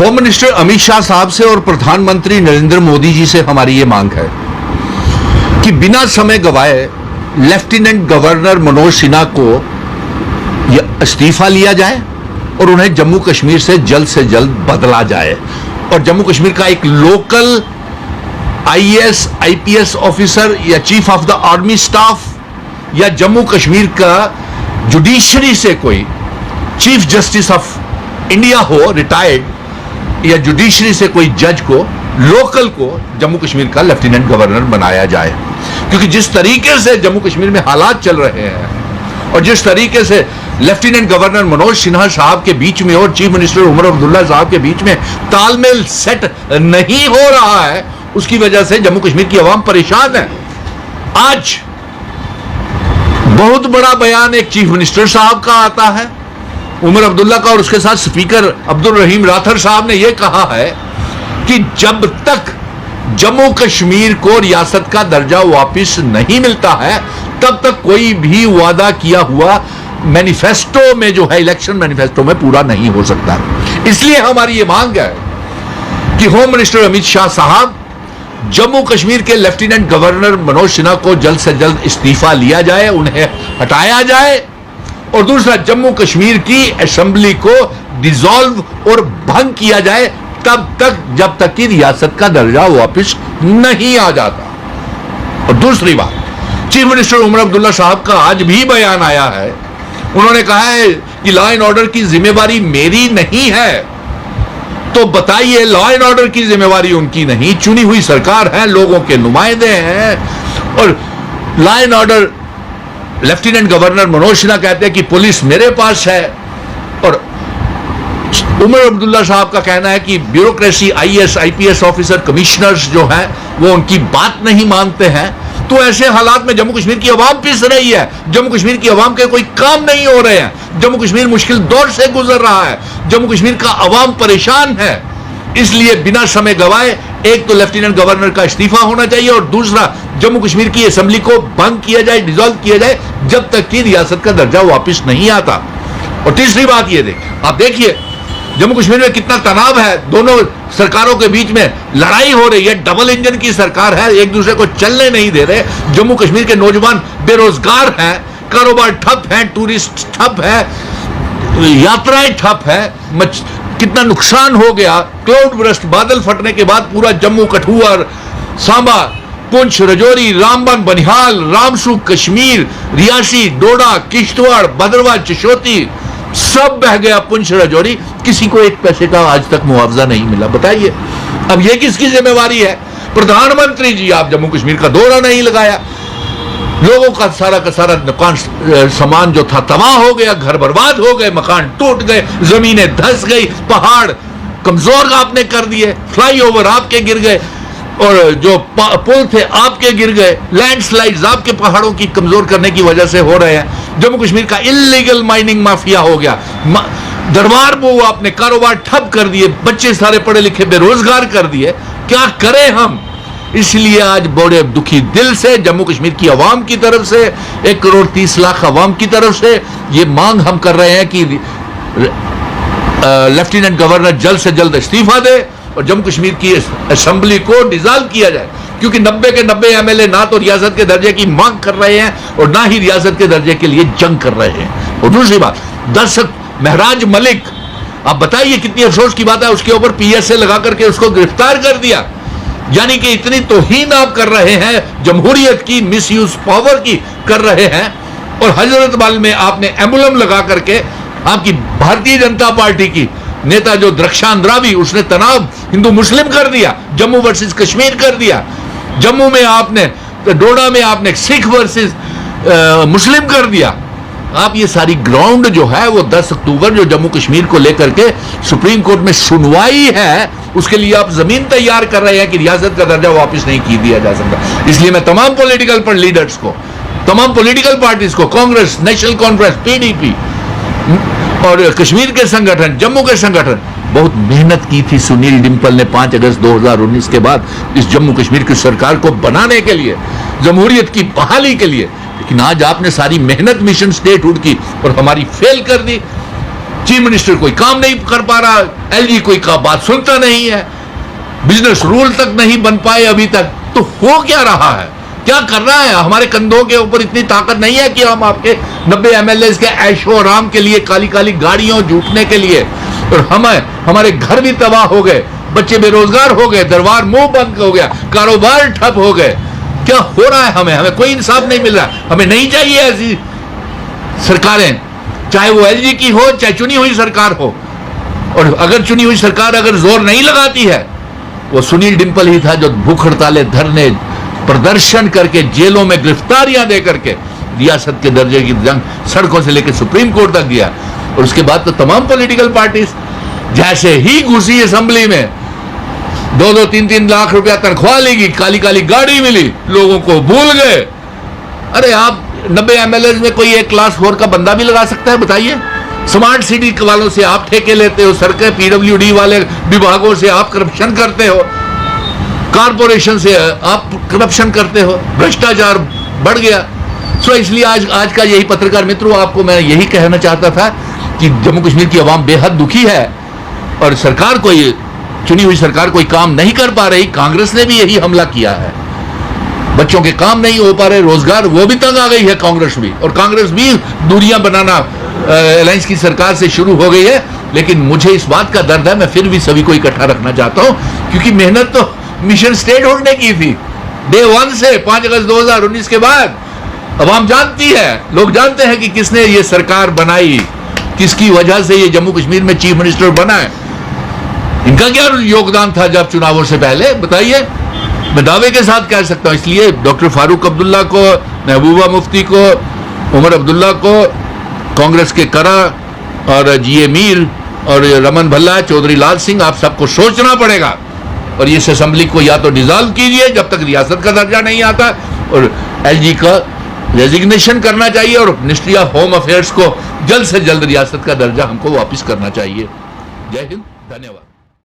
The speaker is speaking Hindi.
होम मिनिस्टर अमित शाह साहब से और प्रधानमंत्री नरेंद्र मोदी जी से हमारी ये मांग है कि बिना समय गवाए लेफ्टिनेंट गवर्नर मनोज सिन्हा को इस्तीफा लिया जाए और उन्हें जम्मू कश्मीर से जल्द बदला जाए और जम्मू कश्मीर का एक लोकल आईएएस आईपीएस ऑफिसर या chief of the army staff या जम्मू कश्मीर का जुडिशरी से कोई चीफ जस्टिस ऑफ इंडिया हो रिटायर्ड या जुडिशरी से कोई जज को लोकल को जम्मू कश्मीर का लेफ्टिनेंट गवर्नर बनाया जाए, क्योंकि जिस तरीके से जम्मू कश्मीर में हालात चल रहे हैं और जिस तरीके से लेफ्टिनेंट गवर्नर मनोज सिन्हा साहब के बीच में और चीफ मिनिस्टर उमर अब्दुल्ला साहब के बीच में तालमेल सेट नहीं हो रहा है, उसकी वजह से जम्मू कश्मीर की आवाम परेशान है। आज बहुत बड़ा बयान एक चीफ मिनिस्टर साहब का आता है, उमर अब्दुल्ला का, और उसके साथ स्पीकर अब्दुल रहीम राठौर साहब ने यह कहा है कि जब तक जम्मू कश्मीर को रियासत का दर्जा वापस नहीं मिलता है तब तक कोई भी वादा किया हुआ मैनिफेस्टो में जो है इलेक्शन मैनिफेस्टो में पूरा नहीं हो सकता। इसलिए हमारी ये मांग है कि होम मिनिस्टर अमित शाह साहब जम्मू कश्मीर के लेफ्टिनेंट गवर्नर मनोज सिन्हा को जल्द से जल्द इस्तीफा लिया जाए, उन्हें हटाया जाए, और दूसरा जम्मू कश्मीर की असेंबली को डिसॉल्व और भंग किया जाए तब तक जब तक कि रियासत का दर्जा वापस नहीं आ जाता। और दूसरी बात, चीफ मिनिस्टर उमर अब्दुल्ला साहब का आज भी बयान आया है, उन्होंने कहा है कि लॉ एंड ऑर्डर की जिम्मेवारी मेरी नहीं है। तो बताइए, लॉ एंड ऑर्डर की जिम्मेवारी उनकी नहीं, चुनी हुई सरकार है, लोगों के नुमाइंदे हैं, और law and order lieutenant governor Manoj Sinha कहते हैं कि पुलिस मेरे पास है, और उमर अब्दुल्ला साहब का कहना है कि bureaucracy IAS IPS officer commissioners जो हैं वो उनकी बात नहीं मानते हैं। तो ऐसे हालात में जम्मू कश्मीर की आवाम पिस रही है, जम्मू कश्मीर की आवाम के कोई काम नहीं हो रहे हैं, जम्मू कश्मीर मुश्किल दौर से गुजर रहा है, जम्मू कश्मीर का आवाम परेशान है। इसलिए बिना समय गवाए एक तो लेफ्टिनेंट गवर्नर का इस्तीफा होना चाहिए और दूसरा जम्मू कश्मीर की असेंबली को भंग किया जाए, डिसॉल्व किया जाए जब तक कि रियासत का दर्जा वापस नहीं आता। और तीसरी बात ये आप देखिए जम्मू कश्मीर में कितना तनाव है, दोनों सरकारों के बीच में लड़ाई हो रही है, डबल इंजन की सरकार है, एक दूसरे को चलने नहीं दे रहे। जम्मू कश्मीर के नौजवान बेरोजगार हैं, कारोबार ठप है, टूरिस्ट ठप है, यात्राएं ठप है, कितना नुकसान हो गया। क्लाउड बर्स्ट, बादल फटने के बाद पूरा जम्मू, कठुआ, सांबा, पुंछ, रजौरी, रामबन, बनिहाल, रामसू, कश्मीर, रियासी, डोडा, किश्तवाड़, भद्रवाह, चशोती सब बह गया। पुंछ, रजौरी, किसी को एक पैसे का आज तक मुआवजा नहीं मिला। बताइए अब ये किसकी जिम्मेवारी है? प्रधानमंत्री जी, आप जम्मू कश्मीर का दौरा नहीं लगाया, लोगों का सारा दुकान सामान जो था तबाह हो गया, घर बर्बाद हो गए, मकान टूट गए, जमीनें धंस गई, पहाड़ कमजोर आपने कर दिए, फ्लाईओवर आपके गिर गए, और जो पुल थे आपके गिर गए, लैंडस्लाइड्स आपके पहाड़ों की कमजोर करने की वजह से हो रहे हैं। जम्मू कश्मीर का इलीगल माइनिंग माफिया हो गया, दरबार वो आपने कारोबार ठप कर दिए, बच्चे सारे पढ़े लिखे बेरोजगार कर दिए। क्या करें हम? इसलिए आज बड़े दुखी दिल से जम्मू कश्मीर की आवाम की तरफ से, 1,30,00,000 आवाम की तरफ से ये मांग हम कर रहे हैं कि लेफ्टिनेंट गवर्नर जल्द से जल्द इस्तीफा दे और जम्मू कश्मीर की असेंबली को डिसॉल्व किया जाए, क्योंकि 90 के 90 एमएलए ना तो रियासत के दर्जे की मांग कर रहे हैं और ना ही रियासत के दर्जे के लिए जंग कर रहे हैं। और दूसरी बात, दर्शक महराज मलिक, आप बताइए कितनी अफसोस की बात है, उसके ऊपर पीएसए लगा करके उसको गिरफ्तार कर दिया। यानी कि इतनी तौहीन आप कर रहे हैं, जमहूरियत की मिसयूज पावर की कर रहे हैं। और हजरतबल में आपने एम्बुलम लगा करके आपकी भारतीय जनता पार्टी की नेता जो द्रक्षान रावी, उसने तनाव हिंदू मुस्लिम कर दिया, जम्मू वर्सेस कश्मीर कर दिया। जम्मू में आपने, डोडा में आपने सिख वर्सेस मुस्लिम कर दिया। आप ये सारी ग्राउंड जो है वो 10 अक्टूबर जो जम्मू कश्मीर को लेकर के सुप्रीम कोर्ट में सुनवाई है, उसके लिए आप जमीन तैयार कर रहे हैं कि रियासत का दर्जा वापस नहीं की दिया जा सकता। इसलिए मैं तमाम पॉलिटिकल लीडर्स को, तमाम पॉलिटिकल पार्टीज को, कांग्रेस, नेशनल कॉन्फ्रेंस, पीडीपी और कश्मीर के संगठन, जम्मू के संगठन, बहुत मेहनत की थी सुनील डिम्पल ने 5 अगस्त 2019 के बाद इस जम्मू कश्मीर की सरकार को बनाने के लिए, जमहूरियत की बहाली के लिए। लेकिन आज आपने सारी मेहनत मिशन स्टेटहुड की और हमारी फेल कर दी। चीफ मिनिस्टर कोई काम नहीं कर पा रहा, एलजी कोई का बात सुनता नहीं है, बिजनेस रूल तक नहीं बन पाए अभी तक। तो हो क्या रहा है, क्या कर रहा है? हमारे कंधों के ऊपर इतनी ताकत नहीं है कि हम आपके 90 एमएलए के ऐशो आराम के लिए, काली काली गाड़ियों जूटने के लिए, और हमारे घर भी तबाह हो गए, बच्चे बेरोजगार हो गए, दरबार मुंह बंद हो गया, कारोबार ठप हो गए। क्या हो रहा है? हमें कोई इंसाफ नहीं मिल रहा। हमें नहीं चाहिए ऐसी सरकारें, चाहे वो एलजी की हो, चाहे चुनी हुई सरकार हो। और अगर चुनी हुई सरकार अगर जोर नहीं लगाती है, वो सुनील डिंपल ही था जो भूख हड़तालें, धरने, प्रदर्शन करके, जेलों में गिरफ्तारियां दे करके रियासत के दर्जे की जंग सड़कों से लेकर सुप्रीम कोर्ट तक गया। और उसके बाद तो तमाम पॉलिटिकल पार्टीज जैसे ही घुसी असेंबली में, 2-2, 3-3 लाख रुपया तनख्वाह लेगी, काली काली गाड़ी मिली, लोगों को भूल गए। अरे आप 90 एमएलए में कोई एक क्लास 4 का बंदा भी लगा सकता है? बताइए। स्मार्ट सिटी वालों से आप ठेके लेते हो, सड़कें पीडब्ल्यूडी वाले विभागों से आप करप्शन करते हो, कारपोरेशन से आप करप्शन करते हो, भ्रष्टाचार बढ़ गया। सो इसलिए आज का यही पत्रकार मित्रों, आपको मैं यही कहना चाहता था कि जम्मू कश्मीर की आवाम बेहद दुखी है और सरकार कोई चुनी हुई सरकार कोई काम नहीं कर पा रही। कांग्रेस ने भी यही हमला किया है, बच्चों के काम नहीं हो पा रहे, रोजगार, वो भी तंग आ गई है कांग्रेस भी, और कांग्रेस भी दूरियां बनाना अलायंस की सरकार से शुरू हो गई है। लेकिन मुझे इस बात का दर्द है, मैं फिर भी सभी को इकट्ठा रखना चाहता हूं, क्योंकि मेहनत तो मिशन स्टेट होल्ड ने की थी डे 1 से 5 अगस्त 2019 के बाद। अब हम जानती है, लोग जानते हैं कि किसने ये सरकार बनाई, किसकी वजह से ये जम्मू कश्मीर में चीफ मिनिस्टर बना है, इनका क्या योगदान था जब चुनावों से पहले, बताइए। मैं दावे के साथ कह सकता हूं। इसलिए डॉक्टर फारूक अब्दुल्ला को, महबूबा मुफ्ती को, उमर अब्दुल्ला को, कांग्रेस के करा और जीए मीर और रमन भल्ला, चौधरी लाल सिंह, आप सबको सोचना पड़ेगा और इस असेंबली को या तो डिसॉल्व कीजिए जब तक रियासत का दर्जा नहीं आता, और एलजी का रेजिग्नेशन करना चाहिए और मिनिस्ट्री ऑफ होम अफेयर्स को जल्द से जल्द रियासत का दर्जा हमको वापस करना चाहिए। जय हिंद, धन्यवाद।